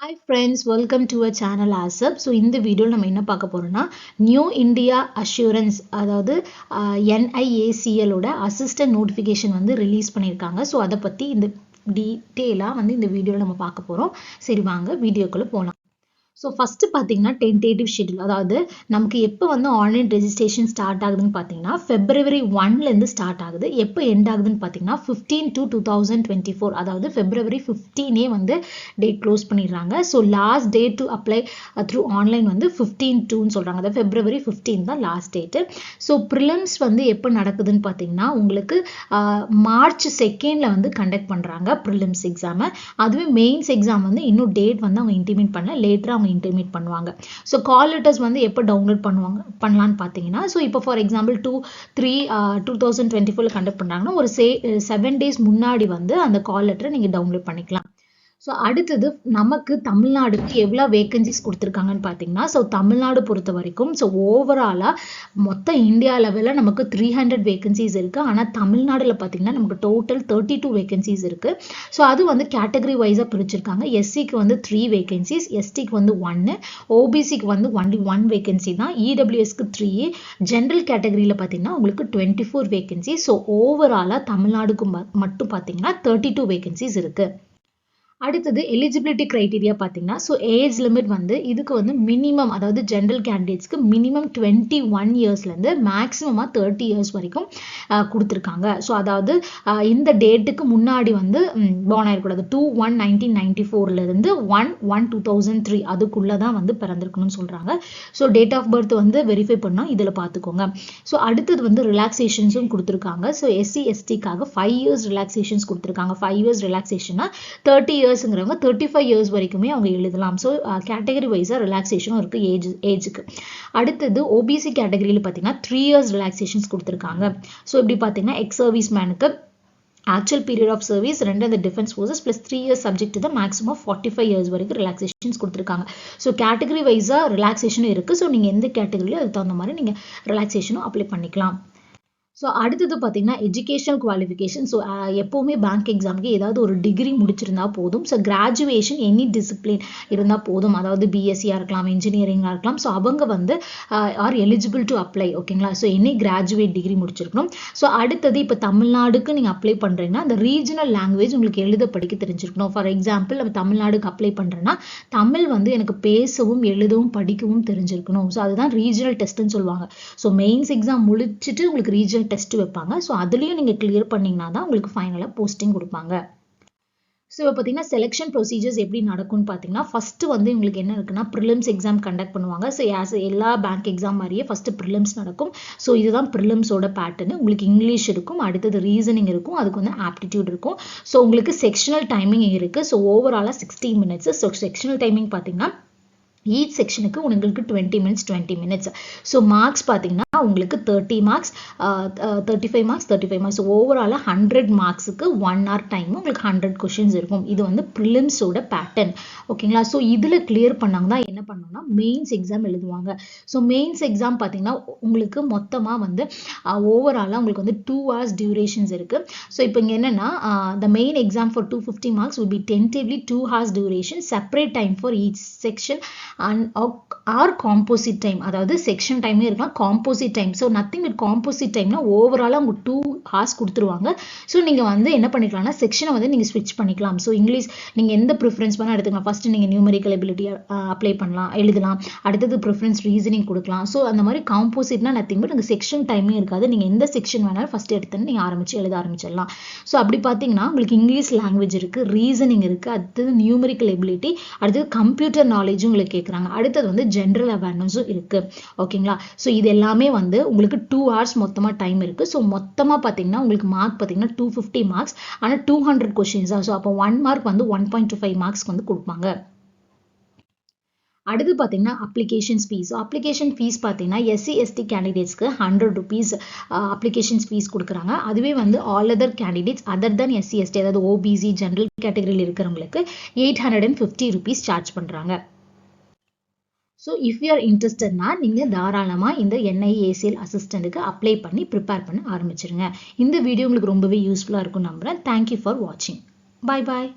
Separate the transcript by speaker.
Speaker 1: Hi friends, welcome to our channel ASAP. So இந்த வீடியோல நம்ம என்ன பார்க்க போறோம்னா நியூ இந்தியா அஷூரன்ஸ் அதாவது NIACL ஓட அசிஸ்டன்ட் நோட்டிஃபிகேஷன் வந்து ரிலீஸ் பண்ணியிருக்காங்க. ஸோ அதை பற்றி இந்த டீட்டெயிலாக வந்து இந்த வீடியோவில் நம்ம பார்க்க போகிறோம். சரி வாங்க வீடியோக்குள்ளே போகலாம். ஸோ ஃபஸ்ட்டு பார்த்தீங்கன்னா டென்டேட்டிவ் ஷெட்யூல், அதாவது நமக்கு எப்போ வந்து ஆன்லைன் ரெஜிஸ்ட்ரேஷன் ஸ்டார்ட் ஆகுதுன்னு பார்த்தீங்கன்னா February 1லேருந்து ஸ்டார்ட் ஆகுது. எப்போ எண்ட் ஆகுதுன்னு பார்த்தீங்கன்னா 15/2/2024, அதாவது February 15 வந்து டேட் க்ளோஸ் பண்ணிடுறாங்க. So last date to apply through online வந்து 15/2ன்னு சொல்கிறாங்க. அதாவது February 15 தான் லாஸ்ட் டேட்டு. ஸோ ப்ரிலிம்ஸ் வந்து எப்போ நடக்குதுன்னு பார்த்தீங்கன்னா உங்களுக்கு March 2 வந்து கண்டக்ட் பண்ணுறாங்க ப்ரிலிம்ஸ் எக்ஸாமை. அதுவே மெயின்ஸ் எக்ஸாம் வந்து இன்னும் டேட் வந்து அவங்க இன்டிமேட் பண்ணல, லேட்டராக அவங்க இன்டிமேட் பண்ணுவாங்க. ஸோ கால் லெட்டர்ஸ் வந்து எப்போ டவுன்லோட் பண்ணலான்னு பார்த்தீங்கன்னா, ஸோ இப்போ ஃபார் எக்ஸாம்பிள் 2/3/2024 கண்டக்ட் பண்ணுறாங்கன்னா ஒரு 7 days முன்னாடி வந்து அந்த கால் லெட்டரை நீங்கள் டவுன்லோட் பண்ணிக்கலாம். ஸோ அடுத்தது நமக்கு தமிழ்நாடுக்கு எவ்வளோ வேகன்சிஸ் கொடுத்துருக்காங்கன்னு பார்த்தீங்கன்னா, ஸோ தமிழ்நாடு பொறுத்த வரைக்கும் ஸோ ஓவராலாக மொத்த இந்தியா லெவலில் நமக்கு 300 வேகன்சிஸ் இருக்குது. ஆனால் தமிழ்நாடுல பார்த்தீங்கன்னா நமக்கு டோட்டல் 32 வேகன்சிஸ் இருக்குது. ஸோ அது வந்து கேட்டகரி வைஸாக பிரிச்சிருக்காங்க. எஸ்சிக்கு வந்து 3 வேகன்சிஸ், எஸ்டிக்கு வந்து 1, ஓபிசிக்கு வந்து ஒன்லி 1 வேகன்சி தான், இடபிள்யூஎஸ்க்கு 3, ஜென்ரல் கேட்டகரியில் பார்த்தீங்கன்னா உங்களுக்கு 24 வேகன்சி. ஸோ ஓவராலாக தமிழ்நாடுக்கு மட்டும் பார்த்தீங்கன்னா 32 வேகன்சிஸ் இருக்குது. அடுத்தது எலிஜிபிலிட்டி க்ரைட்டீரியா பார்த்தீங்கன்னா, ஸோ ஏஜ் லிமிட் வந்து இதுக்கு வந்து மினிமம், அதாவது ஜென்ரல் கேண்டிடேட்ஸ்க்கு மினிமம் 21 இயர்ஸ்லேருந்து மேக்ஸிமமாக 30 இயர்ஸ் வரைக்கும் கொடுத்துருக்காங்க. ஸோ அதாவது இந்த டேட்டுக்கு முன்னாடி வந்து பார்ன் ஆகிடக்கூடாது. 2/1/1994 1/1/2003 அதுக்குள்ளே தான் வந்து பிறந்திருக்கணும்னு சொல்கிறாங்க. ஸோ டேட் ஆஃப் பர்த் வந்து வெரிஃபை பண்ணால் இதில் பார்த்துக்கோங்க. ஸோ அடுத்தது வந்து ரிலாக்ஸேஷன்ஸும் கொடுத்துருக்காங்க. ஸோ SC STக்காக 5 years ரிலாக்ஸேஷன்ஸ் கொடுத்துருக்காங்க. 5 years ரிலாக்ஸேஷனா 30 இயர்ஸ்ங்கிறவங்க 35 இயர்ஸ் வரைக்குமே அவங்க எழுதலாம். ஸோ கேட்டகரி வைஸாக ரிலாக்ஸேஷனும் இருக்குது ஏஜுக்கு. அடுத்தது ஓபிசி கேட்டகரியில் பார்த்தீங்கன்னா 3 years ரிலாக்ஸேஷன்ஸ் கொடுத்துருக்காங்க. ஸோ இப்படி பார்த்தீங்கன்னா எக்ஸ் சர்வீஸ் மேனுக்கு ஆக்சுவல் பீரியட் ஆஃப் சர்வீஸ் 2 அந்த defence forces plus 3 years subject to the maximum 45 years வரைக்கும் ரிலாக்ஸேஷன்ஸ் கொடுத்துருக்காங்க. ஸோ கேட்டகரி வைஸாக ரிலாக்ஸேஷனும் இருக்குது. ஸோ நீங்கள் எந்த கேட்டகரியிலோ அதுக்கு தகுந்த மாதிரி நீங்கள் ரிலாக்ஸேஷனும் அப்ளை பண்ணிக்கலாம். ஸோ அடுத்தது பார்த்தீங்கன்னா எஜுகேஷனல் குவாலிஃபிகேஷன். ஸோ எப்போவுமே பேங்க் எக்ஸாமுக்கு ஏதாவது ஒரு டிகிரி முடிச்சிருந்தா போதும். ஸோ கிராஜுவேஷன் எனி டிசிப்ளின் இருந்தால் போதும். அதாவது பிஎஸ்சியாக இருக்கலாம், இன்ஜினியரிங்காக இருக்கலாம். ஸோ அவங்க வந்து ஆர் எலிஜிபிள் டு அப்ளை, ஓகேங்களா. ஸோ எனி கிராஜுவேட் டிகிரி முடிச்சிருக்கணும். ஸோ அடுத்தது இப்போ தமிழ்நாடுக்கு நீங்கள் அப்ளை பண்ணுறீங்கன்னா அந்த ரீஜனல் லாங்குவேஜ் உங்களுக்கு எழுத படிக்க தெரிஞ்சிருக்கணும். ஃபார் எக்ஸாம்பிள் நம்ம தமிழ்நாடுக்கு அப்ளை பண்ணுறேன்னா தமிழ் வந்து எனக்கு பேசவும் எழுதவும் படிக்கவும் தெரிஞ்சிருக்கணும். ஸோ அதுதான் ரீஜனல் டெஸ்ட்னு சொல்லுவாங்க. ஸோ மெயின்ஸ் எக்ஸாம் முடிச்சுட்டு உங்களுக்கு ரீஜனல் டெஸ்ட் வைப்பாங்க. ஸோ அதுலேயும் நீங்கள் கிளியர் பண்ணிங்கன்னா தான் உங்களுக்கு ஃபைனலாக போஸ்டிங் கொடுப்பாங்க. ஸோ இப்போ பார்த்தீங்கன்னா செலெக்ஷன் ப்ரொசீஜர்ஸ் எப்படி நடக்கும்னு பார்த்தீங்கன்னா, ஃபஸ்ட்டு வந்து உங்களுக்கு என்ன இருக்குன்னா ப்ரிலிம்ஸ் எக்ஸாம் கண்டக்ட் பண்ணுவாங்க. ஸோ எல்லா பேங்க் எக்ஸாம் மாதிரியே ஃபஸ்ட்டு ப்ரிலிம்ஸ் நடக்கும். ஸோ இதுதான் ப்ரிலிம்ஸோட பேட்டர்னு. உங்களுக்கு இங்கிலீஷ் இருக்கும், அடுத்தது ரீசனிங் இருக்கும், அதுக்கு வந்து ஆப்டிடியூட் இருக்கும். ஸோ உங்களுக்கு செக்ஷனல் டைமிங் இருக்குது. ஸோ ஓவராலாக 60 minutes. ஸோ செக்ஷனல் டைமிங் பார்த்தீங்கன்னா ஈச் செக்ஷனுக்கு உங்களுக்கு 20 minutes. ஸோ மார்க்ஸ் பார்த்தீங்கன்னா உங்களுக்கு 30 மார்க்ஸ், 35 மார்க்ஸ், 35 மார்க்ஸ். ஓவராலாக 100 மார்க்ஸுக்கு 1 hour டைம் உங்களுக்கு 100 கொஷின்ஸ் இருக்கும். இது வந்து ப்ரிலிம்ஸோட பேட்டர்ன், ஓகேங்களா. ஸோ இதில் கிளியர் பண்ணாங்க தான் என்ன பண்ணணும்னா மெயின்ஸ் எக்ஸாம் எழுதுவாங்க. ஸோ மெயின்ஸ் எக்ஸாம் பார்த்தீங்கன்னா உங்களுக்கு மொத்தமாக வந்து ஓவராலாக உங்களுக்கு வந்து 2 hours டியூரேஷன்ஸ் இருக்குது. ஸோ இப்போ இங்கே என்னென்னா the main exam for 250 marks will be tentatively 2 hours duration, separate time for each section or composite time, அதாவது செக்ஷன் டைமே இருக்கலாம், composite time. So nothing with composite டைம்னா ஓவராலாக உங்களுக்கு 2 hours கொடுத்துருவாங்க. ஸோ நீங்கள் வந்து என்ன பண்ணிக்கலாம்னா செக்ஷனை வந்து நீங்கள் ஸ்விட்ச் பண்ணிக்கலாம். ஸோ இங்கிலீஷ் நீங்கள் எந்த ப்ரிஃபரன்ஸ் வேணால் எடுத்துக்கலாம். ஃபஸ்ட்டு நீங்கள் நியூமெரிக்கல் எபிலிட்டி அப்ளை பண்ணலாம், எழுதலாம். அடுத்தது ப்ரிஃபரன்ஸ் ரீசனிங் கொடுக்கலாம். ஸோ அந்த மாதிரி காம்போசிட்னா நத்திங் பட் உங்கள் செக்ஷன் டைமே இருக்காது. நீங்கள் எந்த செக்ஷன் வேணாலும் ஃபஸ்ட்டு எடுத்துன்னு நீங்கள் எழுத ஆரம்பிச்சிடலாம். ஸோ அப்படி பார்த்தீங்கன்னா உங்களுக்கு இங்கிலீஷ் லாங்குவேஜ் இருக்குது, ரீசனிங் இருக்குது, அடுத்தது நியூமெரிக்கல் எபிலிட்டி, அடுத்தது கம்ப்யூட்டர் நாலேஜும் உங்களுக்கு கேட்குறாங்க. அடுத்தது வந்து ஜென்ரல் அவேர்னஸும் இருக்குது, ஓகேங்களா. ஸோ இது எல்லாமே வந்து உங்களுக்கு 2 hours மொத்தமாக டைம் இருக்குது. ஸோ மொத்தமாக பார்த்தீங்கன்னா உங்களுக்கு மார்க் பார்த்தீங்கன்னா 250 மார்க்ஸ், ஆனால் 200 கொஷின்ஸா. ஸோ அப்போ 1 mark வந்து 1.25 மார்க்ஸ்க்கு வந்து கொடுப்பாங்க. அடுத்து பார்த்தீங்கன்னா applications fees. So application fees பார்த்தீங்கன்னா SC ST கேண்டிடேட்ஸ்க்கு 100 rupees applications fees கொடுக்குறாங்க. அதுவே வந்து ஆல் அதர் கேண்டிடேட்ஸ் அதர் தென் SC ST, அதாவது OBC ஜென்ரல் கேட்டகரியில் இருக்கிறவங்களுக்கு 850 rupees சார்ஜ் பண்ணுறாங்க. ஸோ இஃப் யூ ஆர் இன்ட்ரெஸ்டட்னா நீங்கள் தாராளமாக இந்த NIACL அசிஸ்டண்ட்டுக்கு அப்ளை பண்ணி ப்ரிப்பேர் பண்ண ஆரம்பிச்சிருங்க. இந்த வீடியோ உங்களுக்கு ரொம்பவே யூஸ்ஃபுல்லாக இருக்கும் நம்புகிறேன். தேங்க்யூ ஃபார் வாட்சிங். பாய் பாய்.